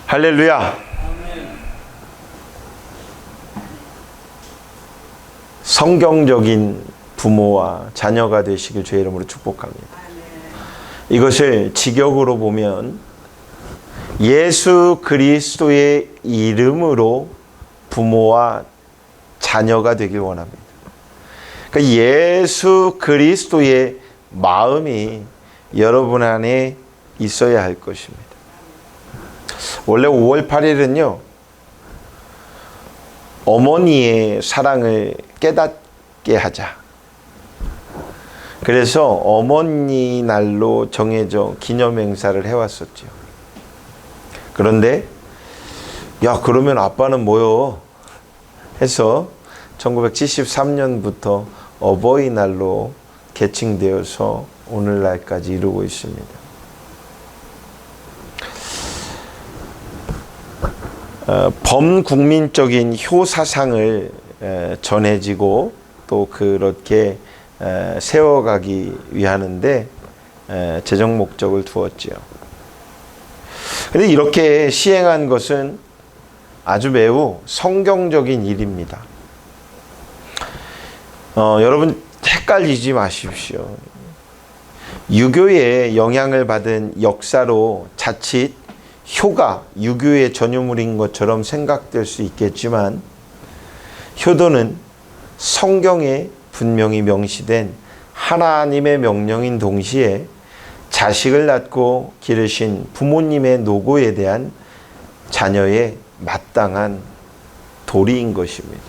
할렐루야. 성경적인 부모와 자녀가 되시길 주의 이름으로 축복합니다. 이것을 직역으로 보면 예수 그리스도의 이름으로 부모와 자녀가 되길 원합니다. 그러니까 예수 그리스도의 마음이 여러분 안에 있어야 할 것입니다. 원래 5월 8일은요, 어머니의 사랑을 깨닫게 하자. 그래서 어머니 날로 정해져 기념 행사를 해왔었죠. 그런데 야, 그러면 아빠는 뭐요? 해서 1973년부터 어버이날로 개칭되어서 오늘날까지 이루고 있습니다. 범국민적인 효사상을 전해지고 또 그렇게 세워가기 위하는데 재정 목적을 두었지요. 그런데 이렇게 시행한 것은 아주 매우 성경적인 일입니다. 여러분 헷갈리지 마십시오. 유교의 영향을 받은 역사로 자칫 효가 유교의 전유물인 것처럼 생각될 수 있겠지만, 효도는 성경에 분명히 명시된 하나님의 명령인 동시에 자식을 낳고 기르신 부모님의 노고에 대한 자녀의 마땅한 도리인 것입니다.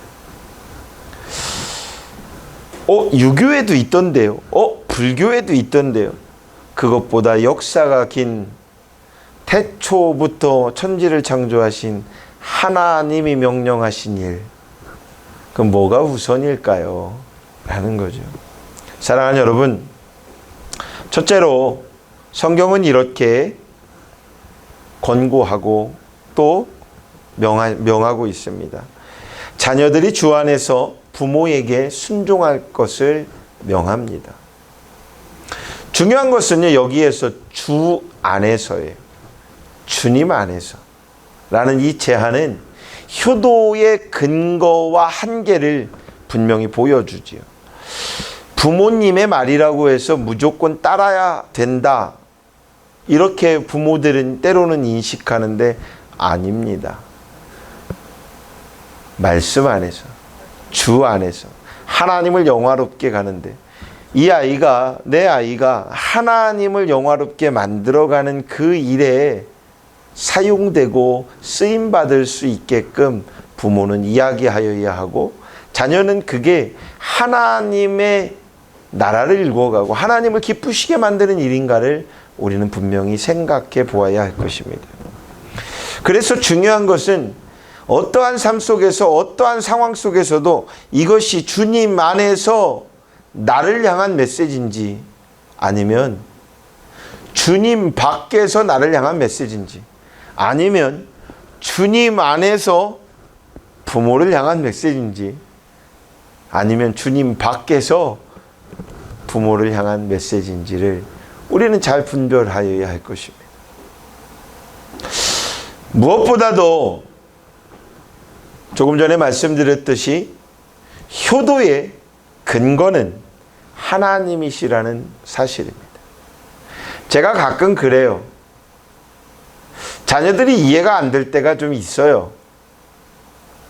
유교에도 있던데요. 불교에도 있던데요. 그것보다 역사가 긴 태초부터 천지를 창조하신 하나님이 명령하신 일, 그럼 뭐가 우선일까요? 라는 거죠. 사랑하는 여러분, 첫째로 성경은 이렇게 권고하고 또 명하고 있습니다. 자녀들이 주 안에서 부모에게 순종할 것을 명합니다. 중요한 것은요, 여기에서 주 안에서예요. 주님 안에서 라는 이 제한은 효도의 근거와 한계를 분명히 보여주지요. 부모님의 말이라고 해서 무조건 따라야 된다, 이렇게 부모들은 때로는 인식하는데 아닙니다. 말씀 안에서, 주 안에서 하나님을 영화롭게 가는데, 이 아이가, 내 아이가 하나님을 영화롭게 만들어가는 그 일에 사용되고 쓰임받을 수 있게끔 부모는 이야기하여야 하고, 자녀는 그게 하나님의 나라를 일궈가고 하나님을 기쁘시게 만드는 일인가를 우리는 분명히 생각해 보아야 할 것입니다. 그래서 중요한 것은 어떠한 삶 속에서, 어떠한 상황 속에서도 이것이 주님 안에서 나를 향한 메시지인지, 아니면 주님 밖에서 나를 향한 메시지인지, 아니면 주님 안에서 부모를 향한 메시지인지, 아니면 주님 밖에서 부모를 향한 메시지인지를 우리는 잘 분별하여야 할 것입니다. 무엇보다도 조금 전에 말씀드렸듯이 효도의 근거는 하나님이시라는 사실입니다. 제가 가끔 그래요. 자녀들이 이해가 안 될 때가 좀 있어요.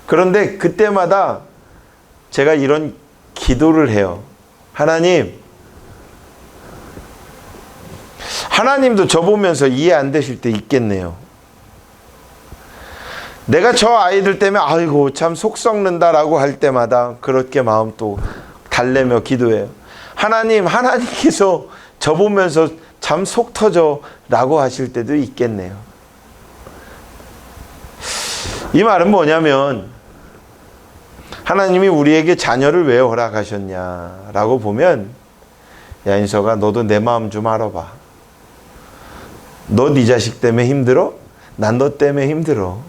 그런데 그때마다 제가 이런 기도를 해요. 하나님도 저 보면서 이해 안 되실 때 있겠네요. 내가 저 아이들 때문에 아이고 참 속 썩는다라고 할 때마다 그렇게 마음 또 달래며 기도해요. 하나님께서 저 보면서 참 속 터져 라고 하실 때도 있겠네요. 이 말은 뭐냐면, 하나님이 우리에게 자녀를 왜 허락하셨냐라고 보면, 야 인석아, 너도 내 마음 좀 알아봐. 너 네 자식 때문에 힘들어? 난 너 때문에 힘들어.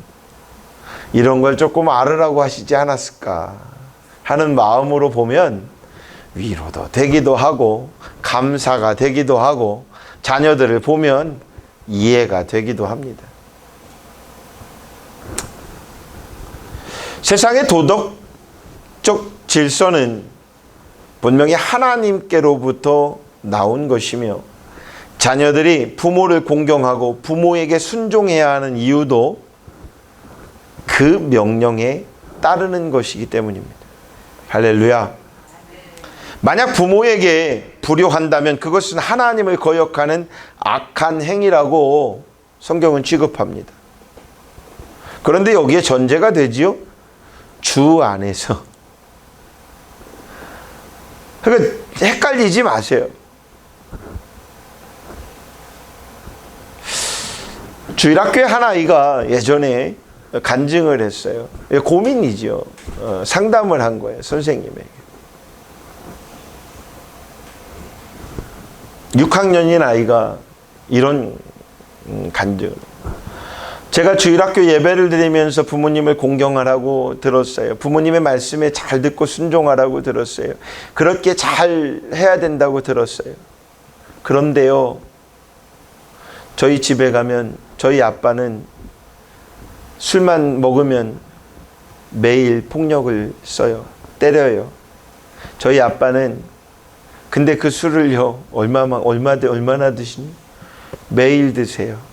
이런 걸 조금 알으라고 하시지 않았을까 하는 마음으로 보면 위로도 되기도 하고 감사가 되기도 하고 자녀들을 보면 이해가 되기도 합니다. 세상의 도덕적 질서는 분명히 하나님께로부터 나온 것이며 자녀들이 부모를 공경하고 부모에게 순종해야 하는 이유도 그 명령에 따르는 것이기 때문입니다. 할렐루야. 만약 부모에게 불효한다면 그것은 하나님을 거역하는 악한 행위라고 성경은 취급합니다. 그런데 여기에 전제가 되지요. 주 안에서. 그러니까 헷갈리지 마세요. 주일학교에 한 아이가 예전에 간증을 했어요. 고민이죠. 상담을 한 거예요. 선생님에게. 6학년인 아이가 이런 간증을. 제가 주일학교 예배를 드리면서 부모님을 공경하라고 들었어요. 부모님의 말씀에 잘 듣고 순종하라고 들었어요. 그렇게 잘 해야 된다고 들었어요. 그런데요, 저희 집에 가면 저희 아빠는 술만 먹으면 매일 폭력을 써요. 때려요. 저희 아빠는 근데 그 술을요, 얼마나 드시니? 매일 드세요.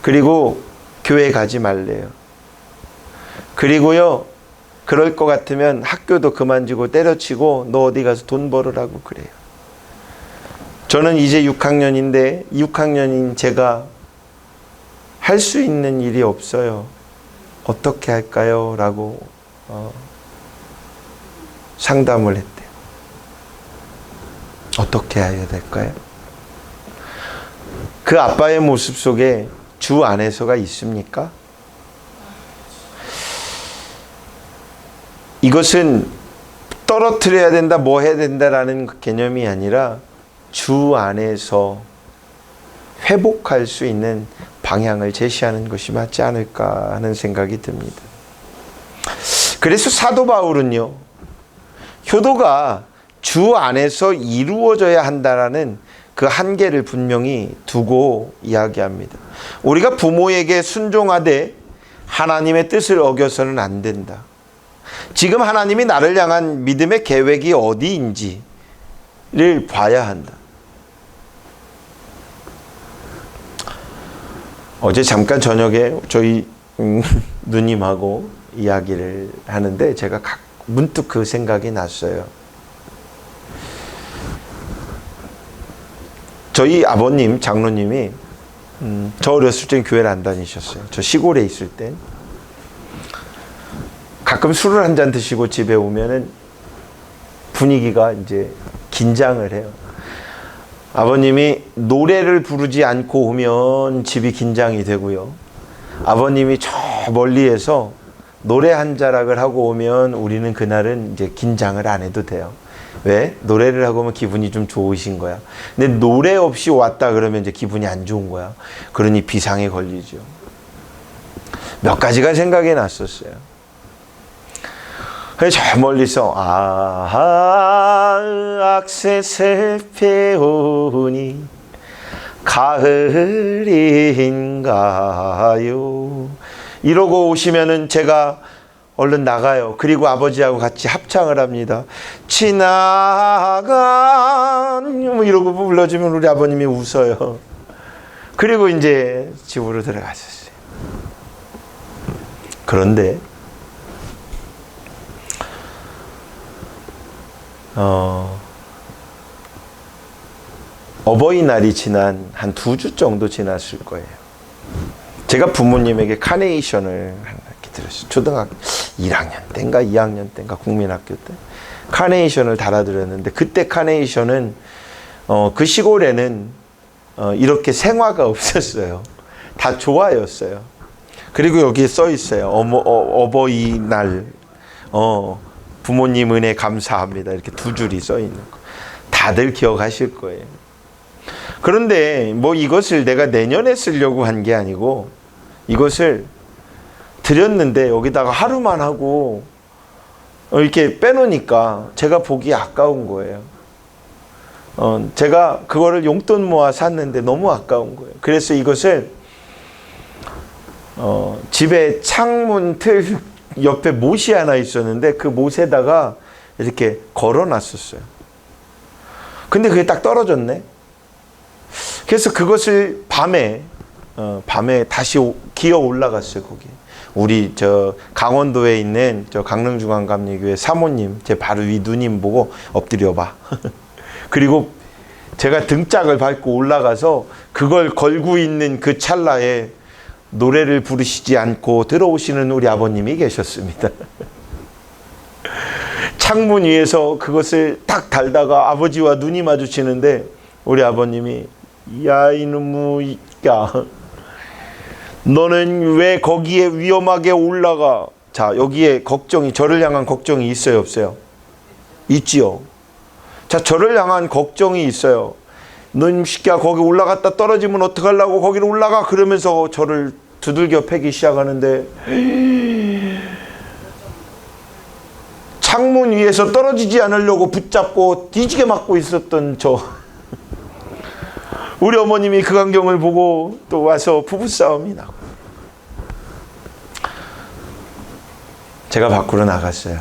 그리고 교회 가지 말래요. 그리고요, 그럴 것 같으면 학교도 그만두고 때려치고 너 어디 가서 돈 벌으라고 그래요. 저는 이제 6학년인데 6학년인 제가 할 수 있는 일이 없어요. 어떻게 할까요? 라고 상담을 했대요. 어떻게 해야 될까요? 그 아빠의 모습 속에 주 안에서가 있습니까? 이것은 떨어뜨려야 된다, 뭐 해야 된다라는 개념이 아니라 주 안에서 회복할 수 있는 방향을 제시하는 것이 맞지 않을까 하는 생각이 듭니다. 그래서 사도 바울은요, 효도가 주 안에서 이루어져야 한다라는 그 한계를 분명히 두고 이야기합니다. 우리가 부모에게 순종하되 하나님의 뜻을 어겨서는 안 된다. 지금 하나님이 나를 향한 믿음의 계획이 어디인지를 봐야 한다. 어제 잠깐 저녁에 저희 누님하고 이야기를 하는데 제가 문득 그 생각이 났어요. 저희 아버님, 장로님이 저 어렸을 땐 교회를 안 다니셨어요. 저 시골에 있을 땐. 가끔 술을 한 잔 드시고 집에 오면은 분위기가 이제 긴장을 해요. 아버님이 노래를 부르지 않고 오면 집이 긴장이 되고요. 아버님이 저 멀리에서 노래 한 자락을 하고 오면 우리는 그날은 이제 긴장을 안 해도 돼요. 왜? 노래를 하고 오면 기분이 좀 좋으신 거야. 근데 노래 없이 왔다 그러면 이제 기분이 안 좋은 거야. 그러니 비상에 걸리죠. 몇 가지가 생각이 났었어요. 저 멀리서 악새새 피우니 가을인가요? 이러고 오시면은 제가 얼른 나가요. 그리고 아버지하고 같이 합창을 합니다. 지나간 이러고 불러주면 우리 아버님이 웃어요. 그리고 이제 집으로 들어갔었어요. 그런데 어버이날이 지난 한 2주 정도 지났을 거예요. 제가 부모님에게 카네이션을 이렇게 드렸어요. 초등학교 1학년 때인가 2학년 때인가 국민학교 때 카네이션을 달아드렸는데 그때 카네이션은 그 시골에는 이렇게 생화가 없었어요. 다 조화였어요. 그리고 여기에 써 있어요. 어버이날 부모님 은혜 감사합니다. 이렇게 2줄이 써 있는 거. 다들 기억하실 거예요. 그런데 뭐 이것을 내가 내년에 쓰려고 한 게 아니고 이것을 드렸는데 여기다가 하루만 하고 이렇게 빼놓으니까 제가 보기 아까운 거예요. 제가 그거를 용돈 모아 샀는데 너무 아까운 거예요. 그래서 이것을 집에 창문 틀 옆에 못이 하나 있었는데 그 못에다가 이렇게 걸어놨었어요. 근데 그게 딱 떨어졌네. 그래서 그것을 밤에 다시 기어 올라갔어요. 거기 우리 저 강원도에 있는 저 강릉중앙감리교회 사모님 제 바로 위 누님 보고 엎드려 봐. 그리고 제가 등짝을 밟고 올라가서 그걸 걸고 있는 그 찰나에 노래를 부르시지 않고 들어오시는 우리 아버님이 계셨습니다. 창문 위에서 그것을 딱 달다가 아버지와 눈이 마주치는데 우리 아버님이 야 이놈의 야 너는 왜 거기에 위험하게 올라가? 자, 여기에 걱정이, 저를 향한 걱정이 있어요, 없어요? 있지요. 자, 저를 향한 걱정이 있어요. 넌 새끼야 거기 올라갔다 떨어지면 어떡하려고 거기로 올라가? 그러면서 저를 두들겨 패기 시작하는데 창문 위에서 떨어지지 않으려고 붙잡고 뒤지게 맞고 있었던 우리 어머님이 그 광경을 보고 또 와서 부부싸움이 나고 제가 밖으로 나갔어요.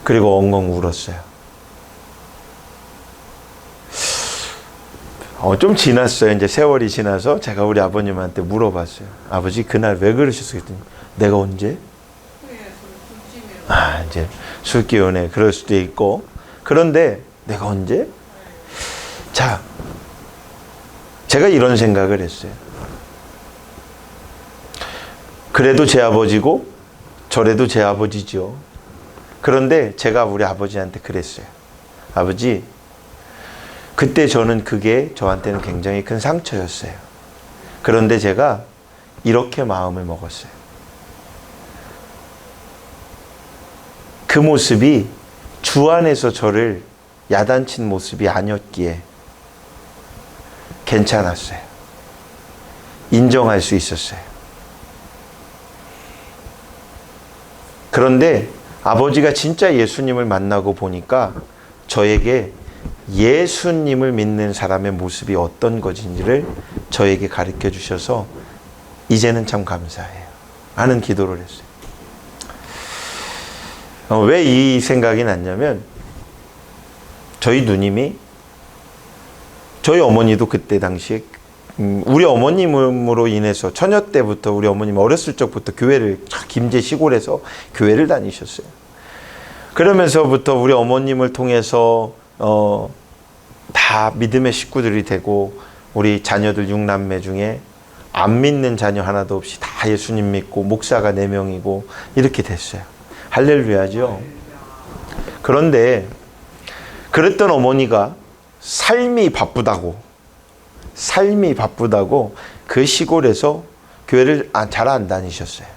그리고 엉엉 울었어요. 좀 지났어요. 이제 세월이 지나서 제가 우리 아버님한테 물어봤어요. 아버지 그날 왜 그러셨어요? 그랬더니 내가 언제? 이제 술 기운에 그럴 수도 있고 그런데 내가 언제? 자, 제가 이런 생각을 했어요. 그래도 제 아버지고 저래도 제 아버지죠. 그런데 제가 우리 아버지한테 그랬어요. 아버지, 그때 저는 그게 저한테는 굉장히 큰 상처였어요. 그런데 제가 이렇게 마음을 먹었어요. 그 모습이 주 안에서 저를 야단친 모습이 아니었기에 괜찮았어요. 인정할 수 있었어요. 그런데 아버지가 진짜 예수님을 만나고 보니까 저에게 예수님을 믿는 사람의 모습이 어떤 것인지를 저에게 가르쳐 주셔서 이제는 참 감사해요. 하는 기도를 했어요. 왜 이 생각이 났냐면 저희 누님이 저희 어머니도 그때 당시에 우리 어머님으로 인해서 처녀 때부터 우리 어머님 어렸을 적부터 교회를 김제 시골에서 교회를 다니셨어요. 그러면서부터 우리 어머님을 통해서 다 믿음의 식구들이 되고 우리 자녀들 6남매 중에 안 믿는 자녀 하나도 없이 다 예수님 믿고 목사가 4명이고 이렇게 됐어요. 할렐루야죠. 그런데 그랬던 어머니가 삶이 바쁘다고 그 시골에서 교회를 잘 안 다니셨어요.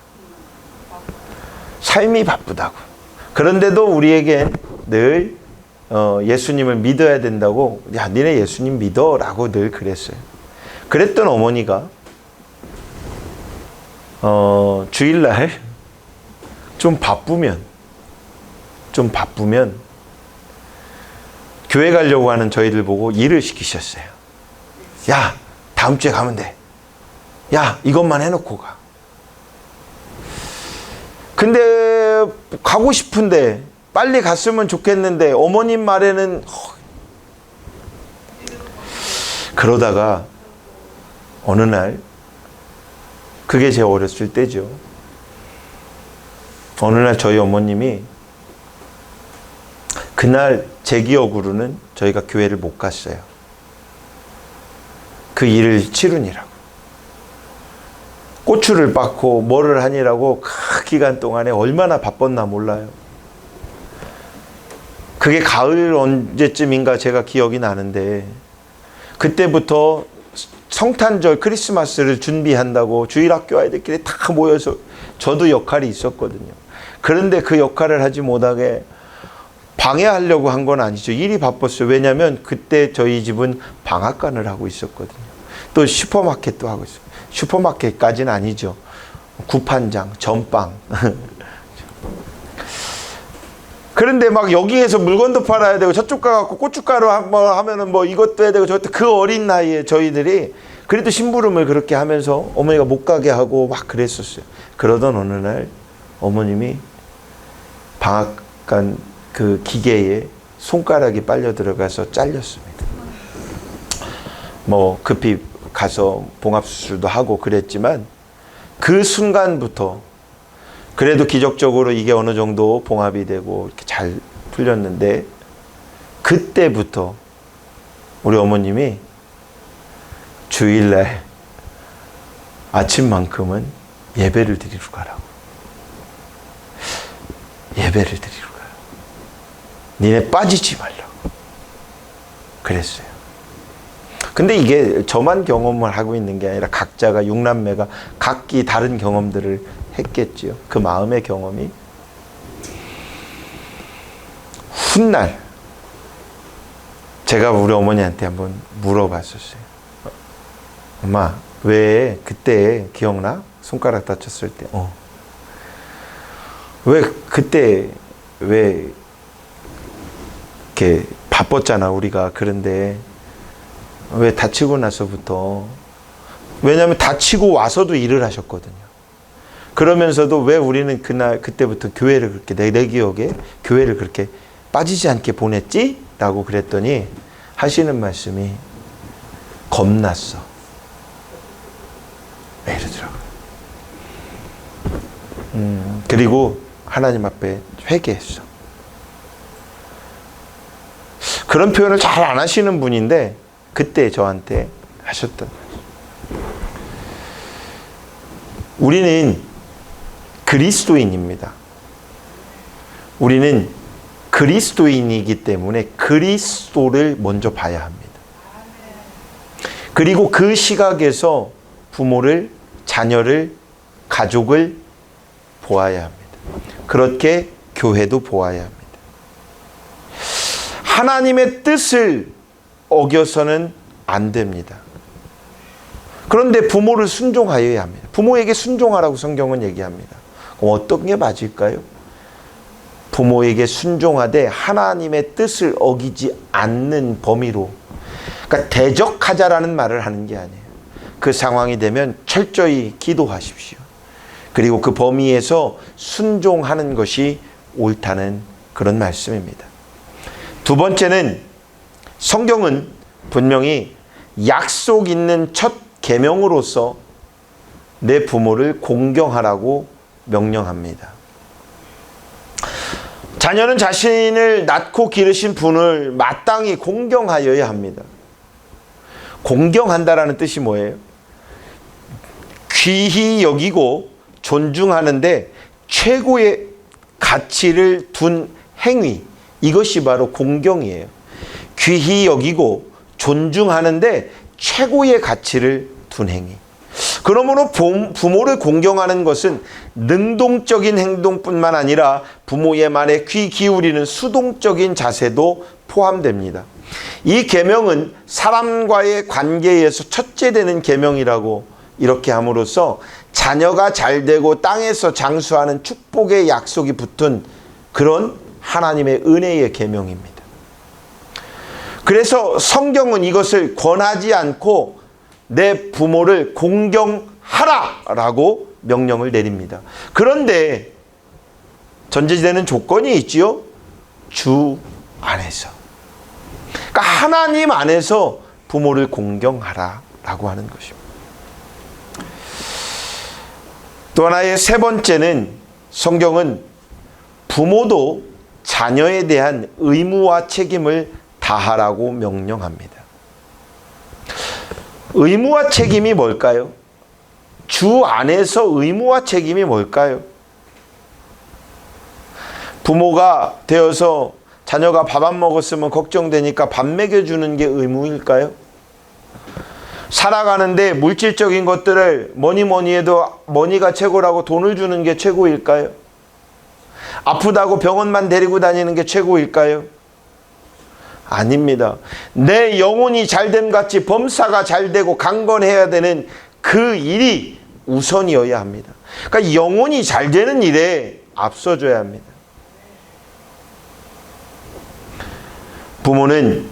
삶이 바쁘다고. 그런데도 우리에게 늘 예수님을 믿어야 된다고 야 니네 예수님 믿어 라고 늘 그랬어요. 그랬던 어머니가 주일날 좀 바쁘면 교회 가려고 하는 저희들 보고 일을 시키셨어요. 야 다음 주에 가면 돼. 야 이것만 해놓고 가. 근데 가고 싶은데 빨리 갔으면 좋겠는데 어머님 말에는 그러다가 어느 날 그게 제 어렸을 때죠. 어느 날 저희 어머님이 그날 제 기억으로는 저희가 교회를 못 갔어요. 그 일을 치르니라고. 고추를 빻고 뭐를 하니라고 그 기간 동안에 얼마나 바빴나 몰라요. 그게 가을 언제쯤인가 제가 기억이 나는데 그때부터 성탄절 크리스마스를 준비한다고 주일학교 아이들끼리 다 모여서 저도 역할이 있었거든요. 그런데 그 역할을 하지 못하게 방해하려고 한 건 아니죠. 일이 바빴어요. 왜냐하면 그때 저희 집은 방앗간을 하고 있었거든요. 또 슈퍼마켓도 하고 있어요. 슈퍼마켓까지는 아니죠. 구판장, 전빵. 그런데 막 여기에서 물건도 팔아야 되고 저쪽 가갖고 고춧가루 한번 하면은 뭐 이것도 해야 되고 저것도 그 어린 나이에 저희들이 그래도 심부름을 그렇게 하면서 어머니가 못 가게 하고 막 그랬었어요. 그러던 어느 날 어머님이 방앗간 그 기계에 손가락이 빨려 들어가서 잘렸습니다. 뭐 급히 가서 봉합수술도 하고 그랬지만 그 순간부터 그래도 기적적으로 이게 어느 정도 봉합이 되고 이렇게 잘 풀렸는데 그때부터 우리 어머님이 주일날 아침만큼은 예배를 드리러 가라고. 예배를 드리러 가요. 니네 빠지지 말라고. 그랬어요. 근데 이게 저만 경험을 하고 있는 게 아니라 각자가 육남매가 각기 다른 경험들을 했겠지요. 그 마음의 경험이. 훗날 제가 우리 어머니한테 한번 물어봤었어요. 엄마, 왜 그때 기억나? 손가락 다쳤을 때. 왜 그때 왜 이렇게 바빴잖아 우리가. 그런데 왜 다치고 나서부터, 왜냐하면 다치고 와서도 일을 하셨거든요. 그러면서도 왜 우리는 그때부터 교회를 그렇게 내 기억에 교회를 그렇게 빠지지 않게 보냈지? 라고 그랬더니 하시는 말씀이 겁났어. 이러더라고요. 그리고 하나님 앞에 회개했어. 그런 표현을 잘 안 하시는 분인데 그때 저한테 하셨던 말씀. 우리는 그리스도인입니다. 우리는 그리스도인이기 때문에 그리스도를 먼저 봐야 합니다. 그리고 그 시각에서 부모를, 자녀를, 가족을 보아야 합니다. 그렇게 교회도 보아야 합니다. 하나님의 뜻을 어겨서는 안 됩니다. 그런데 부모를 순종하여야 합니다. 부모에게 순종하라고 성경은 얘기합니다. 그럼 어떤 게 맞을까요? 부모에게 순종하되 하나님의 뜻을 어기지 않는 범위로, 그러니까 대적하자라는 말을 하는 게 아니에요. 그 상황이 되면 철저히 기도하십시오. 그리고 그 범위에서 순종하는 것이 옳다는 그런 말씀입니다. 두 번째는 성경은 분명히 약속 있는 첫 계명으로서 내 부모를 공경하라고 명령합니다. 자녀는 자신을 낳고 기르신 분을 마땅히 공경하여야 합니다. 공경한다라는 뜻이 뭐예요? 귀히 여기고 존중하는데 최고의 가치를 둔 행위, 이것이 바로 공경이에요. 귀히 여기고 존중하는데 최고의 가치를 둔 행위. 그러므로 부모를 공경하는 것은 능동적인 행동뿐만 아니라 부모의 말에 귀 기울이는 수동적인 자세도 포함됩니다. 이 계명은 사람과의 관계에서 첫째 되는 계명이라고 이렇게 함으로써 자녀가 잘되고 땅에서 장수하는 축복의 약속이 붙은 그런 하나님의 은혜의 계명입니다. 그래서 성경은 이것을 권하지 않고 내 부모를 공경하라라고 명령을 내립니다. 그런데 전제되는 조건이 있지요. 주 안에서. 그러니까 하나님 안에서 부모를 공경하라라고 하는 것입니다. 또 하나의 세 번째는 성경은 부모도 자녀에 대한 의무와 책임을 다하라고 명령합니다. 의무와 책임이 뭘까요? 주 안에서 의무와 책임이 뭘까요? 부모가 되어서 자녀가 밥 안 먹었으면 걱정되니까 밥 먹여주는 게 의무일까요? 살아가는데 물질적인 것들을 뭐니 해도 머니가 최고라고 돈을 주는 게 최고일까요? 아프다고 병원만 데리고 다니는 게 최고일까요? 아닙니다. 내 영혼이 잘됨 같이 범사가 잘되고 강건해야 되는 그 일이 우선이어야 합니다. 그러니까 영혼이 잘되는 일에 앞서줘야 합니다. 부모는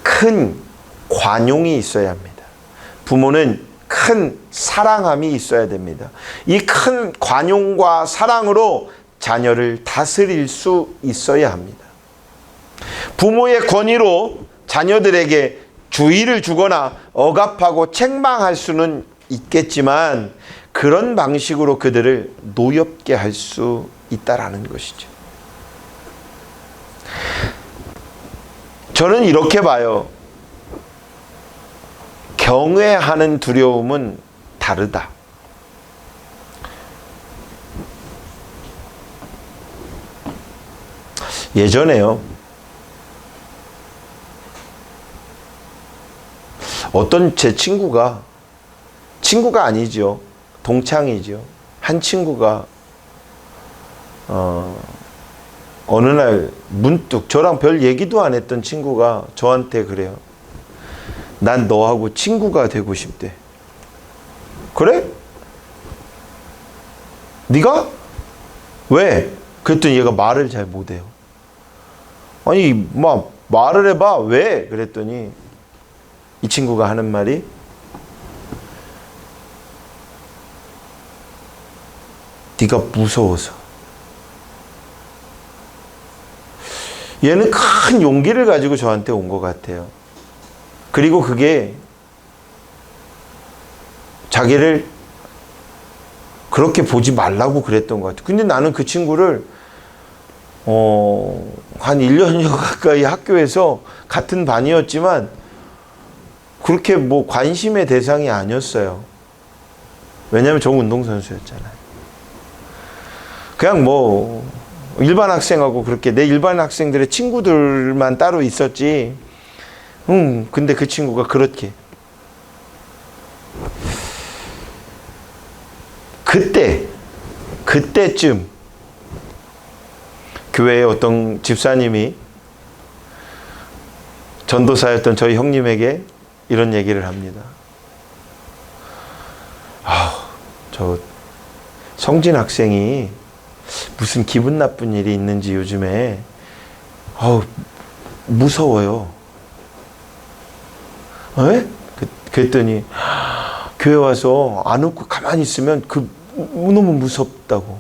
큰 관용이 있어야 합니다. 부모는 큰 사랑함이 있어야 됩니다. 이 큰 관용과 사랑으로 자녀를 다스릴 수 있어야 합니다. 부모의 권위로 자녀들에게 주의를 주거나 억압하고 책망할 수는 있겠지만 그런 방식으로 그들을 노엽게 할 수 있다라는 것이죠. 저는 이렇게 봐요. 경외하는 두려움은 다르다. 예전에요. 어떤 제 친구가 아니죠. 동창이죠. 한 친구가 어느 날 문득 저랑 별 얘기도 안 했던 친구가 저한테 그래요. 난 너하고 친구가 되고 싶대. 그래? 네가? 왜? 그랬더니 얘가 말을 잘 못해요. 아니 말을 해봐. 왜? 그랬더니 이 친구가 하는 말이 네가 무서워서. 얘는 큰 용기를 가지고 저한테 온 것 같아요. 그리고 그게 자기를 그렇게 보지 말라고 그랬던 것 같아요. 근데 나는 그 친구를 한 1년여 가까이 학교에서 같은 반이었지만 그렇게 뭐 관심의 대상이 아니었어요. 왜냐하면 저 운동선수였잖아요. 그냥 뭐 일반 학생하고 그렇게 내 일반 학생들의 친구들만 따로 있었지. 근데 그 친구가 그렇게 그때쯤 교회의 어떤 집사님이 전도사였던 저희 형님에게 이런 얘기를 합니다. 저 성진 학생이 무슨 기분 나쁜 일이 있는지 요즘에 무서워요. 에? 그랬더니 교회 와서 안 웃고 가만히 있으면 너무 무섭다고.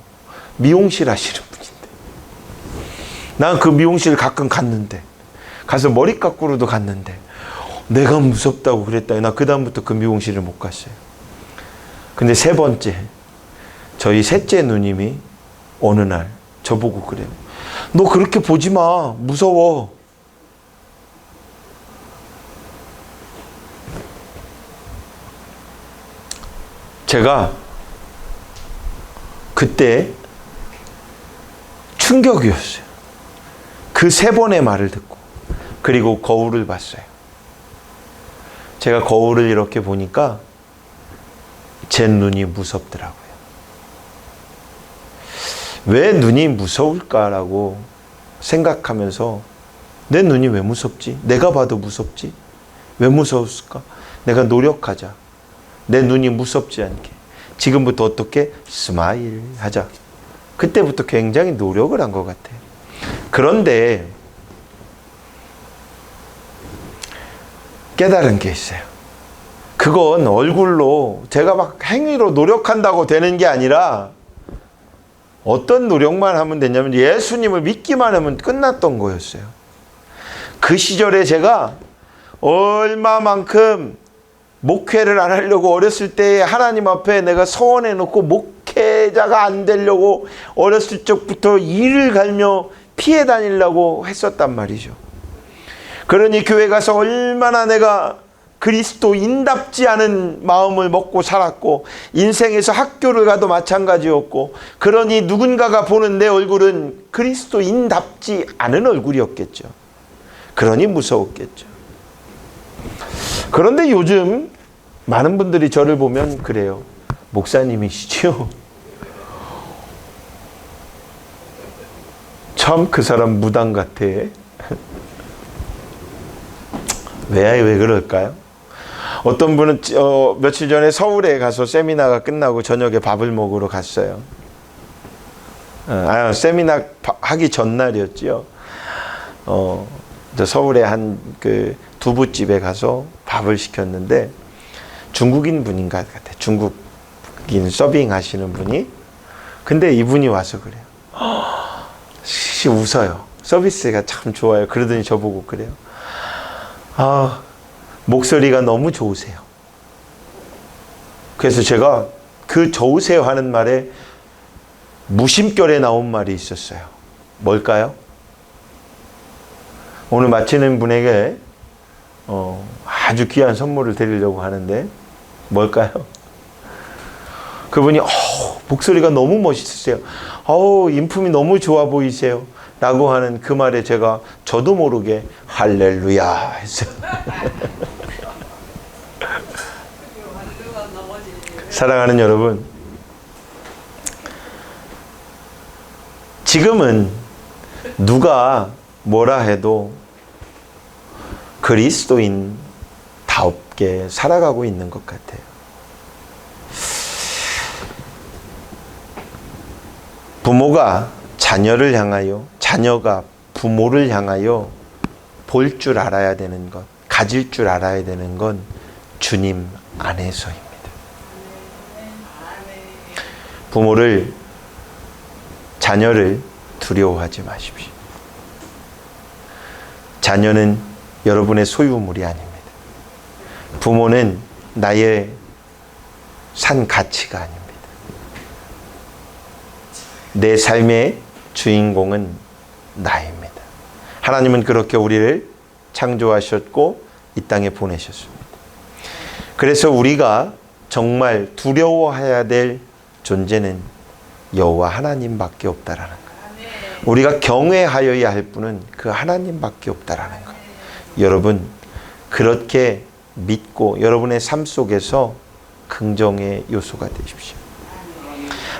미용실 하시는 분인데. 난 그 미용실 가끔 갔는데 가서 머리 깎으러도 갔는데 내가 무섭다고 그랬다. 나 그 다음부터 그 미용실을 못 갔어요. 근데 세 번째 저희 셋째 누님이 어느 날 저보고 그래요. 너 그렇게 보지 마. 무서워. 제가 그때 충격이었어요. 그 세 번의 말을 듣고. 그리고 거울을 봤어요. 제가 거울을 이렇게 보니까 제 눈이 무섭더라고요. 왜 눈이 무서울까라고 생각하면서 내 눈이 왜 무섭지? 내가 봐도 무섭지? 왜 무서웠을까? 내가 노력하자. 내 눈이 무섭지 않게. 지금부터 어떻게? 스마일 하자. 그때부터 굉장히 노력을 한 것 같아요. 그런데 깨달은 게 있어요. 그건 얼굴로 제가 막 행위로 노력한다고 되는 게 아니라 어떤 노력만 하면 되냐면 예수님을 믿기만 하면 끝났던 거였어요. 그 시절에 제가 얼마만큼 목회를 안 하려고 어렸을 때 하나님 앞에 내가 서원해 놓고 목회자가 안 되려고 어렸을 적부터 이를 갈며 피해 다니려고 했었단 말이죠. 그러니 교회 가서 얼마나 내가 그리스도인답지 않은 마음을 먹고 살았고 인생에서 학교를 가도 마찬가지였고 그러니 누군가가 보는 내 얼굴은 그리스도인답지 않은 얼굴이었겠죠. 그러니 무서웠겠죠. 그런데 요즘 많은 분들이 저를 보면 그래요. 목사님이시죠? 참 그 사람 무당 같아. 왜 그럴까요? 어떤 분은 며칠 전에 서울에 가서 세미나가 끝나고 저녁에 밥을 먹으러 갔어요. 세미나 하기 전날이었지요. 서울에 한 그 두부집에 가서 밥을 시켰는데 중국인 분인 것 같아. 중국인 서빙 하시는 분이. 근데 이분이 와서 그래요. 웃어요. 서비스가 참 좋아요. 그러더니 저보고 그래요. 아, 목소리가 너무 좋으세요. 그래서 제가 그 좋으세요 하는 말에 무심결에 나온 말이 있었어요. 뭘까요? 오늘 마치는 분에게 아주 귀한 선물을 드리려고 하는데 뭘까요? 그분이 목소리가 너무 멋있으세요. 인품이 너무 좋아 보이세요. 라고 하는 그 말에 제가 저도 모르게 할렐루야 했어요. 사랑하는 여러분, 지금은 누가 뭐라 해도 그리스도인답게 살아가고 있는 것 같아요. 부모가 자녀를 향하여, 자녀가 부모를 향하여 볼 줄 알아야 되는 것, 가질 줄 알아야 되는 건 주님 안에서입니다. 부모를, 자녀를 두려워하지 마십시오. 자녀는 여러분의 소유물이 아닙니다. 부모는 나의 산 가치가 아닙니다. 내 삶의 주인공은 나입니다. 하나님은 그렇게 우리를 창조하셨고 이 땅에 보내셨습니다. 그래서 우리가 정말 두려워해야 될 존재는 여호와 하나님밖에 없다라는 거예요. 우리가 경외하여야 할 분은 그 하나님밖에 없다라는 거예요. 여러분, 그렇게 믿고 여러분의 삶 속에서 긍정의 요소가 되십시오.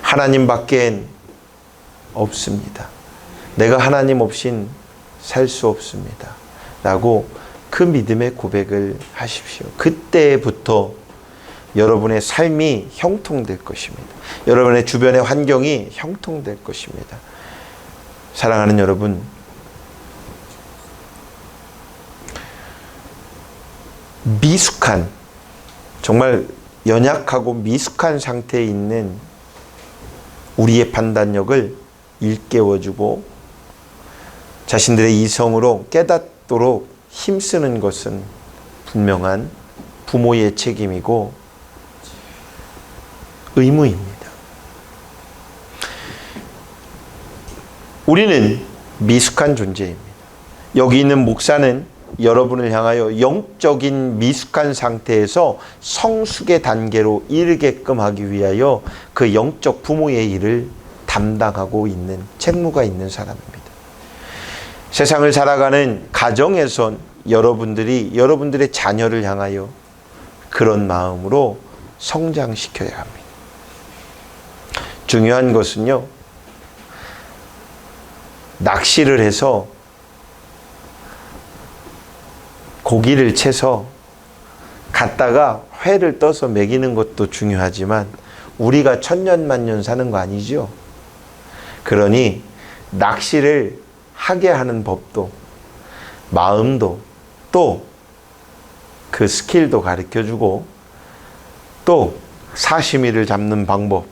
하나님밖엔 없습니다. 내가 하나님 없인 살 수 없습니다. 라고 그 믿음의 고백을 하십시오. 그때부터 여러분의 삶이 형통될 것입니다. 여러분의 주변의 환경이 형통될 것입니다. 사랑하는 여러분, 미숙한, 정말 연약하고 미숙한 상태에 있는 우리의 판단력을 일깨워주고 자신들의 이성으로 깨닫도록 힘쓰는 것은 분명한 부모의 책임이고 의무입니다. 우리는 미숙한 존재입니다. 여기 있는 목사는 여러분을 향하여 영적인 미숙한 상태에서 성숙의 단계로 이르게끔 하기 위하여 그 영적 부모의 일을 담당하고 있는 책무가 있는 사람입니다. 세상을 살아가는 가정에선 여러분들이 여러분들의 자녀를 향하여 그런 마음으로 성장시켜야 합니다. 중요한 것은요, 낚시를 해서 고기를 채서 갔다가 회를 떠서 먹이는 것도 중요하지만 우리가 천년만년 사는 거 아니죠? 그러니 낚시를 하게 하는 법도, 마음도, 또 그 스킬도 가르쳐주고, 또 사시미를 잡는 방법,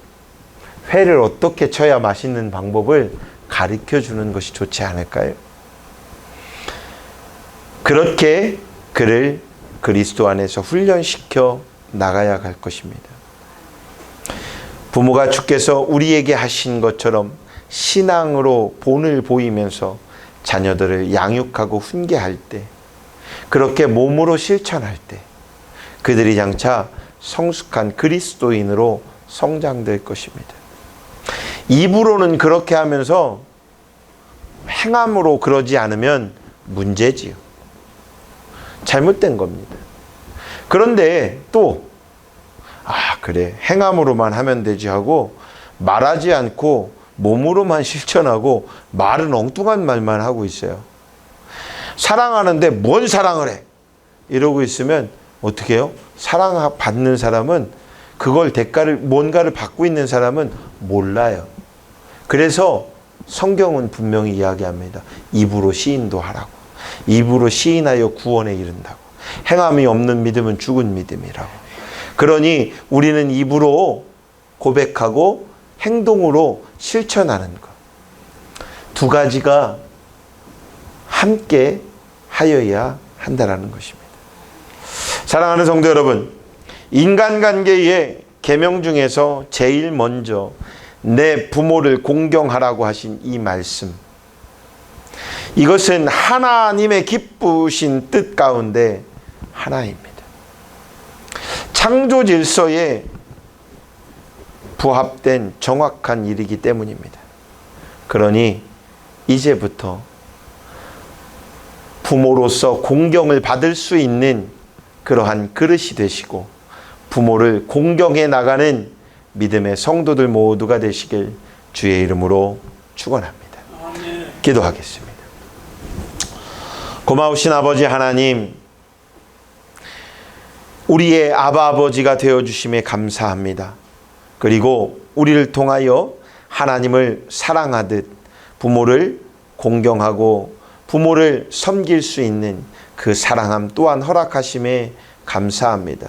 회를 어떻게 쳐야 맛있는 방법을 가르쳐주는 것이 좋지 않을까요? 그렇게 그를 그리스도 안에서 훈련시켜 나가야 할 것입니다. 부모가 주께서 우리에게 하신 것처럼 신앙으로 본을 보이면서 자녀들을 양육하고 훈계할 때, 그렇게 몸으로 실천할 때 그들이 장차 성숙한 그리스도인으로 성장될 것입니다. 입으로는 그렇게 하면서 행함으로 그러지 않으면 문제지요. 잘못된 겁니다. 그런데 또 그래, 행함으로만 하면 되지 하고 말하지 않고 몸으로만 실천하고 말은 엉뚱한 말만 하고 있어요. 사랑하는데 뭔 사랑을 해? 이러고 있으면 어떻게 해요? 사랑받는 사람은 그걸 대가를, 뭔가를 받고 있는 사람은 몰라요. 그래서 성경은 분명히 이야기합니다. 입으로 시인도 하라고. 입으로 시인하여 구원에 이른다고. 행함이 없는 믿음은 죽은 믿음이라고. 그러니 우리는 입으로 고백하고 행동으로 실천하는 것. 두 가지가 함께 하여야 한다라는 것입니다. 사랑하는 성도 여러분, 인간관계의 계명 중에서 제일 먼저 내 부모를 공경하라고 하신 이 말씀, 이것은 하나님의 기쁘신 뜻 가운데 하나입니다. 창조 질서에 부합된 정확한 일이기 때문입니다. 그러니 이제부터 부모로서 공경을 받을 수 있는 그러한 그릇이 되시고 부모를 공경해 나가는 믿음의 성도들 모두가 되시길 주의 이름으로 축원합니다. 기도하겠습니다. 고마우신 아버지 하나님, 우리의 아바 아버지가 되어주심에 감사합니다. 그리고 우리를 통하여 하나님을 사랑하듯 부모를 공경하고 부모를 섬길 수 있는 그 사랑함 또한 허락하심에 감사합니다.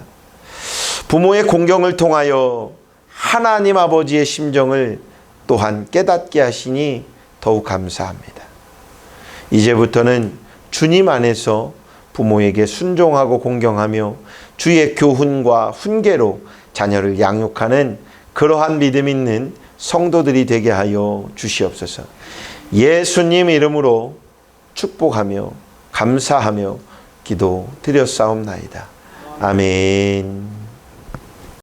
부모의 공경을 통하여 하나님 아버지의 심정을 또한 깨닫게 하시니 더욱 감사합니다. 이제부터는 주님 안에서 부모에게 순종하고 공경하며 주의 교훈과 훈계로 자녀를 양육하는 그러한 믿음 있는 성도들이 되게 하여 주시옵소서. 예수님 이름으로 축복하며 감사하며 기도 드렸사옵나이다. 아멘.